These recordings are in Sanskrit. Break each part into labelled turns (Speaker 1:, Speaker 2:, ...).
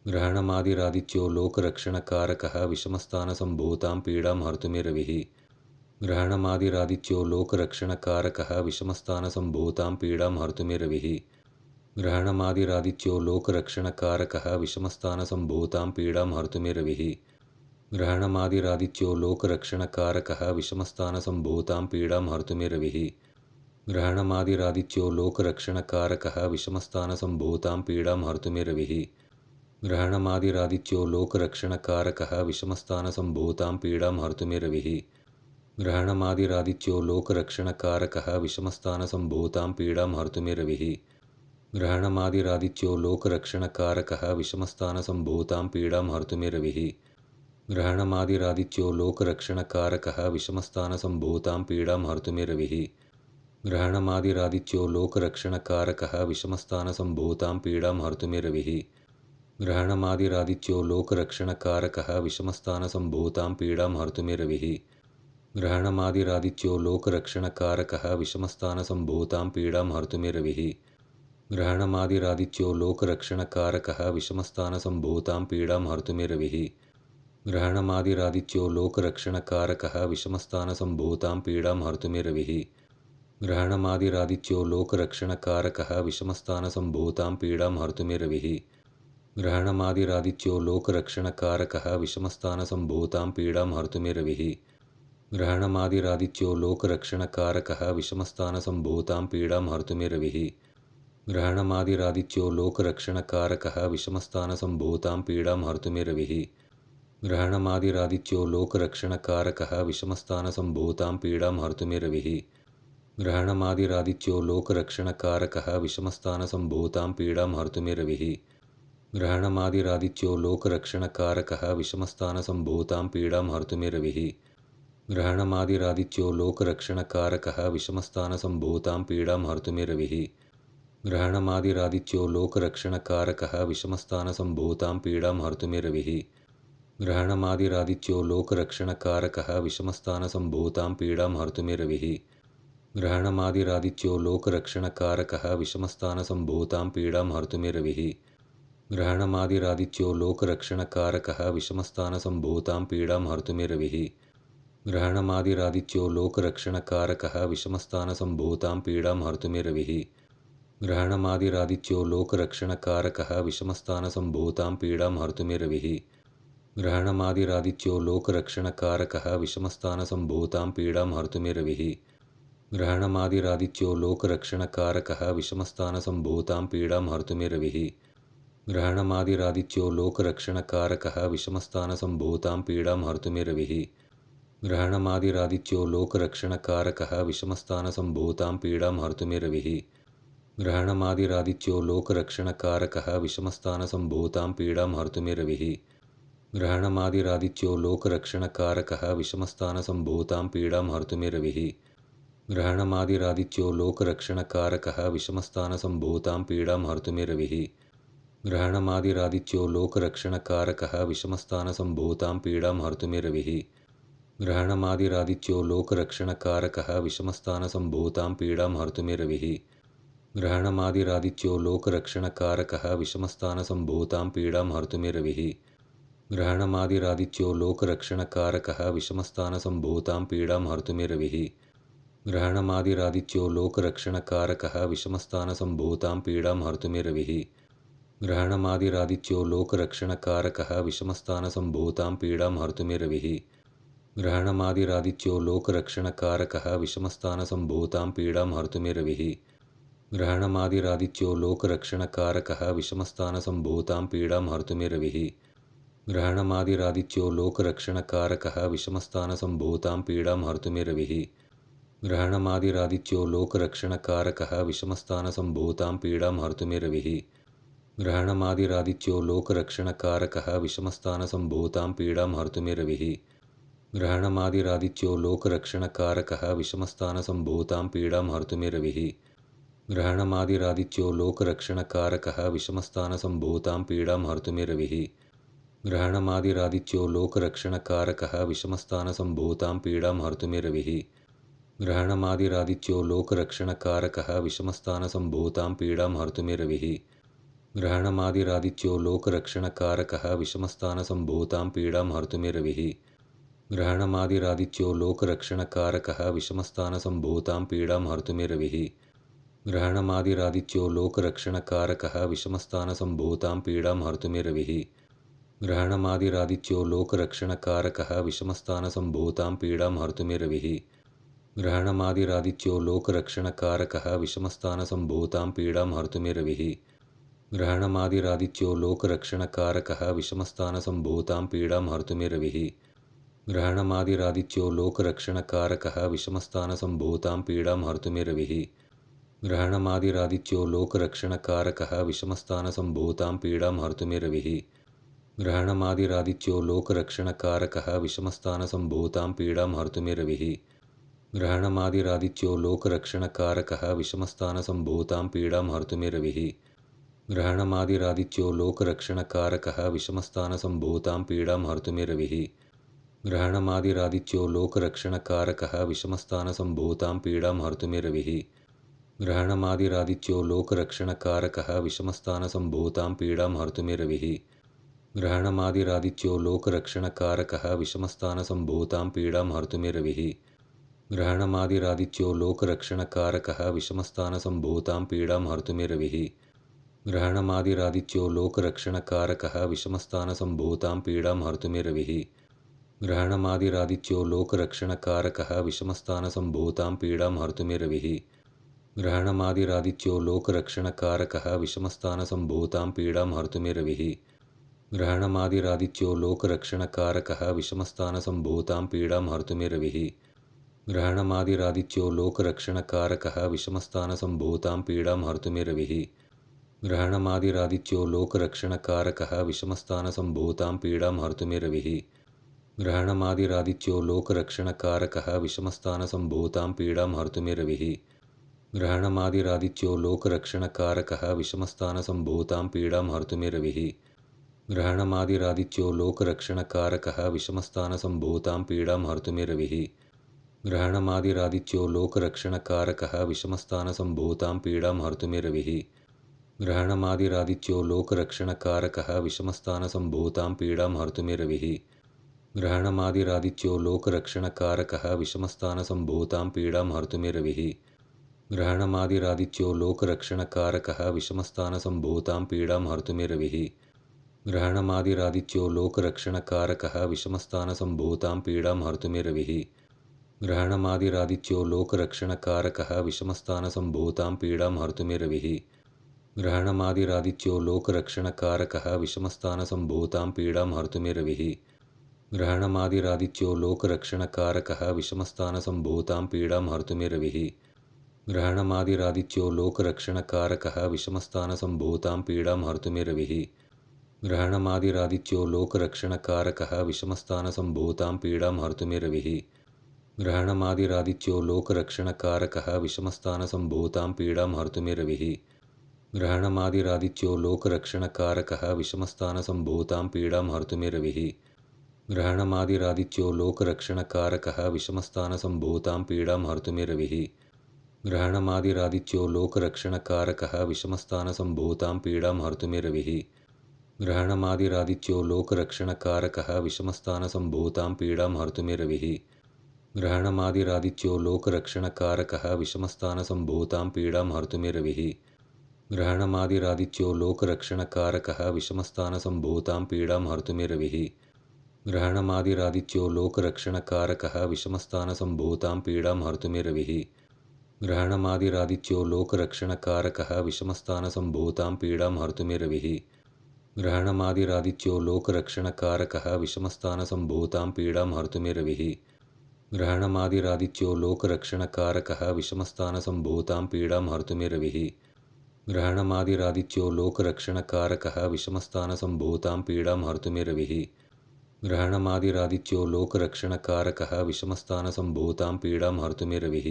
Speaker 1: ग्रहणमादिरादित्यो लोकरक्षणकारकः विषमस्थानसम्भूतां पीडां हर्तुमिरविः ग्रहणमादिरादित्यो लोकरक्षणकारकः विषमस्थानसम्भूतां पीडां हर्तुमिरविः ग्रहणमादिरादित्यो लोकरक्षणकारकः विषमस्थानसम्भूतां पीडां हर्तुमिरविः ग्रहणमादिरादित्यो लोकरक्षणकारकः विषमस्थानसम्भूतां पीडां हर्तुमिरविः ग्रहणमादिरादित्यो लोकरक्षणकारकः विषमस्थानसम्भूतां पीडां हर्तुमिरविः ग्रहणमादिरादित्यो लोकरक्षणकारकः विषमस्थानसम्भूतां पीडां हर्तुमिरविः ग्रहणमादिरादित्यो लोकरक्षणकारकः विषमस्थानसम्भूतां पीडां हर्तुमिरविः ग्रहणमादिरादित्यो लोकरक्षणकारकः विषमस्थानसम्भूतां पीडां हर्तुमिरविः ग्रहणमादिरादित्यो लोकरक्षणकारकः विषमस्थानसम्भूतां पीडां हर्तुमिरविः ग्रहणमादिरादित्यो लोकरक्षणकारकः विषमस्थानसम्भूतां पीडां हर्तुमिरविः ग्रहणमादिरादित्यो लोकरक्षणकारकः विषमस्थानसम्भूतां पीडां हर्तुमिरविः ग्रहणमादिरादित्यो लोकरक्षणकारकः विषमस्थानसम्भूतां पीडां हर्तुमिरविः ग्रहणमादिरादित्यो लोकरक्षणकारकः विषमस्थानसम्भूतां पीडां हर्तुमिरविः ग्रहणमादिरादित्यो लोकरक्षणकारकः विषमस्थानसम्भूतां पीडां हर्तुमिरविः ग्रहणमादिरादित्यो लोकरक्षणकारकः विषमस्थानसम्भूतां पीडां हर्तुमिरविः ग्रहणमादिरादित्यो लोकरक्षणकारकः विषमस्थानसम्भूतां पीडां हर्तुमिरविः ग्रहणमादिरादित्यो लोकरक्षणकारकः विषमस्थानसम्भूतां पीडां हर्तुमिरविः ग्रहणमादिरादित्यो लोकरक्षणकारकः विषमस्थानसम्भूतां पीडां हर्तुमिरविः ग्रहणमादिरादित्यो लोकरक्षणकारकः विषमस्थानसम्भूतां पीडां हर्तुमिरविः ग्रहणमादिरादित्यो लोकरक्षणकारकः विषमस्थानसम्भूतां पीडां हर्तुमिरविः ग्रहणमादिरादित्यो लोकरक्षणकारकः विषमस्थानसम्भूतां पीडां हर्तुमिरविः ग्रहणमादिरादित्यो लोकरक्षणकारकः विषमस्थानसम्भूतां पीडां हर्तुमिरविः ग्रहणमादिरादित्यो लोकरक्षणकारकः विषमस्थानसम्भूतां पीडां हर्तुमिरविः ग्रहणमादिरादित्यो लोकरक्षणकारकः विषमस्थानसम्भूतां पीडां हर्तुमिरविः ग्रहणमादिरादित्यो लोकरक्षणकारकः विषमस्थानसम्भूतां पीडां हर्तुमिरविः ग्रहणमादिरादित्यो लोकरक्षणकारकः विषमस्थानसम्भूतां पीडां हर्तुमिरविः ग्रहणमादिरादित्यो लोकरक्षणकारकः विषमस्थानसम्भूतां पीडां हर्तुमिरविः ग्रहणमादिरादित्यो लोकरक्षणकारकः विषमस्थानसम्भूतां पीडां हर्तुमिरविः ग्रहणमादिरादित्यो लोकरक्षणकारकः विषमस्थानसम्भूतां पीडां हर्तुमिरविः ग्रहणमादिरादित्यो लोकरक्षणकारकः विषमस्थानसम्भूतां पीडां हर्तुमिरविः ग्रहणमादिरादित्यो लोकरक्षणकारकः विषमस्थानसम्भूतां पीडां हर्तुमिरविः ग्रहणमादिरादित्यो लोकरक्षणकारकः विषमस्थानसम्भूतां पीडां हर्तुमिरविः ग्रहणमादिरादित्यो लोकरक्षणकारकः विषमस्थानसम्भूतां पीडां हर्तुमिरविः ग्रहणमादिरादित्यो लोकरक्षणकारकः विषमस्थानसम्भूतां पीडां हर्तुमिरविः ग्रहणमादिरादित्यो लोकरक्षणकारकः विषमस्थानसम्भूतां पीडां हर्तुमिरविः ग्रहणमादिरादित्यो लोकरक्षणकारकः विषमस्थानसम्भूतां पीडां हर्तुमिरविः ग्रहणमादिरादित्यो लोकरक्षणकारकः विषमस्थानसम्भूतां पीडां हर्तुमिरविः ग्रहणमादिरादित्यो लोकरक्षणकारकः विषमस्थानसम्भूतां पीडां हर्तुमिरविः ग्रहणमादिरादित्यो लोकरक्षणकारकः विषमस्थानसम्भूतां पीडां हर्तुमिरविः ग्रहणमादिरादित्यो लोकरक्षणकारकः विषमस्थानसम्भूतां पीडां हर्तुमिरविः ग्रहणमादिरादित्यो लोकरक्षणकारकः विषमस्थानसम्भूतां पीडां हर्तुमिरविः ग्रहणमादिरादित्यो लोकरक्षणकारकः विषमस्थानसम्भूतां पीडां हर्तुमिरविः ग्रहणमादिरादित्यो लोकरक्षणकारकः विषमस्थानसम्भूतां पीडां हर्तुमिरविः ग्रहणमादिरादित्यो लोकरक्षणकारकः विषमस्थानसम्भूतां पीडां हर्तुमिरविः ग्रहणमादिरादित्यो लोकरक्षणकारकः विषमस्थानसम्भूतां पीडां हर्तुमिरविः ग्रहणमादिरादित्यो लोकरक्षणकारकः विषमस्थानसम्भूतां पीडां हर्तुमिरविः ग्रहणमादिरादित्यो लोकरक्षणकारकः विषमस्थानसम्भूतां पीडां हर्तुमिरविः ग्रहणमादिरादित्यो लोकरक्षणकारकः विषमस्थानसम्भूतां पीडां हर्तुमिरविः ग्रहणमादिरादित्यो लोकरक्षणकारकः विषमस्थानसम्भूतां पीडां हर्तुमिरविः ग्रहणमादिरादित्यो लोकरक्षणकारकः विषमस्थानसम्भूतां पीडां हर्तुमिरविः ग्रहणमादिरादित्यो लोकरक्षणकारकः विषमस्थानसम्भूतां पीडां हर्तुमिरविः ग्रहणमादिरादित्यो लोकरक्षणकारकः विषमस्थानसम्भूतां पीडां हर्तुमिरविः ग्रहणमादिरादित्यो लोकरक्षणकारकः विषमस्थानसम्भूतां पीडां हर्तुमिरविः ग्रहणमादिरादित्यो लोकरक्षणकारकः विषमस्थानसम्भूतां पीडां हर्तुमिरविः ग्रहणमादिरादित्यो लोकरक्षणकारकः विषमस्थानसम्भूतां पीडां हर्तुमिरविः ग्रहणमादिरादित्यो लोकरक्षणकारकः विषमस्थानसम्भूतां पीडां हर्तुमिरविः ग्रहणमादिरादित्यो लोकरक्षणकारकः विषमस्थानसम्भूतां पीडां हर्तुमिरविः ग्रहणमादिरादित्यो लोकरक्षणकारकः विषमस्थानसम्भूतां पीडां हर्तुमिरविः ग्रहणमादिरादित्यो लोकरक्षणकारकः विषमस्थानसम्भूतां पीडां हर्तुमिरविः ग्रहणमादिरादित्यो लोकरक्षणकारकः विषमस्थानसम्भूतां पीडां हर्तुमिरविः ग्रहणमादिरादित्यो लोकरक्षणकारकः विषमस्थानसम्भूतां पीडां हर्तुमिरविः ग्रहणमादिरादित्यो लोकरक्षणकारकः विषमस्थानसम्भूतां पीडां हर्तुमिरविः ग्रहणमादिरादित्यो लोकरक्षणकारकः विषमस्थानसम्भूतां पीडां हर्तुमिरविः ग्रहणमादिरादित्यो लोकरक्षणकारकः विषमस्थानसम्भूतां पीडां हर्तुमिरविः ग्रहणमादिरादित्यो लोकरक्षणकारकः विषमस्थानसम्भूतां पीडां हर्तुमिरविः ग्रहणमादिरादित्यो लोकरक्षणकारकः विषमस्थानसम्भूतां पीडां हर्तुमिरविः ग्रहणमादिरादित्यो लोकरक्षणकारकः विषमस्थानसम्भूतां पीडां हर्तुमिरविः ग्रहणमादिरादित्यो लोकरक्षणकारकः विषमस्थानसम्भूतां पीडां हर्तुमिरविः ग्रहणमादिरादित्यो लोकरक्षणकारकः विषमस्थानसम्भूतां पीडां हर्तुमिरविः ग्रहणमादिरादित्यो लोकरक्षणकारकः विषमस्थानसम्भूतां पीडां हर्तुमिरविः ग्रहणमादिरादित्यो लोकरक्षणकारकः विषमस्थानसम्भूतां पीडां हर्तुमिरविः ग्रहणमादिरादित्यो लोकरक्षणकारकः विषमस्थानसम्भूतां पीडां हर्तुमिरविः ग्रहणमादिरादित्यो लोकरक्षणकारकः विषमस्थानसम्भूतां पीडां हर्तुमिरविः ग्रहणमादिरादित्यो लोकरक्षणकारकः विषमस्थानसम्भूतां पीडां हर्तुमिरविः ग्रहणमादिरादित्यो लोकरक्षणकारकः विषमस्थानसम्भूतां पीडां हर्तुमिरविः ग्रहणमादिरादित्यो लोकरक्षणकारकः विषमस्थानसम्भूतां पीडां हर्तुमिरविः ग्रहणमादिरादित्यो लोकरक्षणकारकः विषमस्थानसम्भूतां पीडां हर्तुमिरविः ग्रहणमादिरादित्यो लोकरक्षणकारकः विषमस्थानसम्भूतां पीडां हर्तुमिरविः ग्रहणमादिरादित्यो लोकरक्षणकारकः विषमस्थानसम्भूतां पीडां हर्तुमिरविः ग्रहणमादिरादित्यो लोकरक्षणकारकः विषमस्थानसम्भूतां पीडां हर्तुमिरविः ग्रहणमादिरादित्यो लोकरक्षणकारकः विषमस्थानसम्भूतां पीडां हर्तुमिरविः ग्रहणमादिरादित्यो लोकरक्षणकारकः विषमस्थानसम्भूतां पीडां हर्तुमिरविः ग्रहणमादिरादित्यो लोकरक्षणकारकः विषमस्थानसम्भूतां पीडां हर्तुमिरविः ग्रहणमादिरादित्यो लोकरक्षणकारकः विषमस्थानसम्भूतां पीडां हर्तुमिरविः ग्रहणमादिरादित्यो लोकरक्षणकारकः विषमस्थानसम्भूतां पीडां हर्तुमिरविः ग्रहणमादिरादित्यो लोकरक्षणकारकः विषमस्थानसम्भूतां पीडां हर्तुमिरविः ग्रहणमादिरादित्यो लोकरक्षणकारकः विषमस्थानसम्भूतां पीडां हर्तुमिरविः ग्रहणमादिरादित्यो लोकरक्षणकारकः विषमस्थानसम्भूतां पीडां हर्तुमिरविः ग्रहणमादिरादित्यो लोकरक्षणकारकः विषमस्थानसम्भूतां पीडां हर्तुमिरविः ग्रहणमादिरादित्यो लोकरक्षणकारकः विषमस्थानसम्भूतां पीडां हर्तुमिरविः ग्रहणमादिरादित्यो लोकरक्षणकारकः विषमस्थानसम्भूतां पीडां हर्तुमिरविः ग्रहणमादिरादित्यो लोकरक्षणकारकः विषमस्थानसम्भूतां पीडां हर्तुमिरविः ग्रहणमादिरादित्यो लोकरक्षणकारकः विषमस्थानसम्भूतां पीडां हर्तुमिरविः ग्रहणमादिरादित्यो लोकरक्षणकारकः विषमस्थानसम्भूतां पीडां हर्तुमिरविः ग्रहणमादिरादित्यो लोकरक्षणकारकः विषमस्थानसम्भूतां पीडां हर्तुमिरविः ग्रहणमादिरादित्यो लोकरक्षणकारकः विषमस्थानसम्भूतां पीडां हर्तुमिरविः ग्रहणमादिरादित्यो लोकरक्षणकारकः विषमस्थानसम्भूतां पीडां हर्तुमिरविः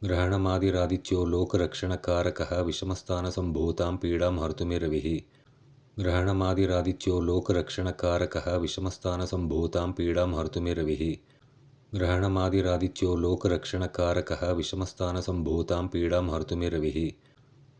Speaker 1: ग्रहणमादिरादित्यो लोकरक्षणकारकः विषमस्थानसम्भूतां पीडां हर्तुमिरविः ग्रहणमादिरादित्यो लोकरक्षणकारकः विषमस्थानसम्भूतां पीडां हर्तुमिरविः ग्रहणमादिरादित्यो लोकरक्षणकारकः विषमस्थानसम्भूतां पीडां हर्तुमिरविः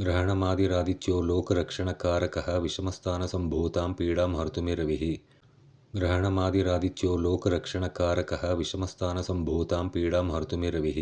Speaker 1: ग्रहणमादिरादित्यो लोकरक्षणकारकः विषमस्थानसम्भूतां पीडां हर्तुमे रविः ग्रहणमादिरादित्यो लोकरक्षणकारकः विषमस्थानसम्भूतां पीडां हर्तुमे रविः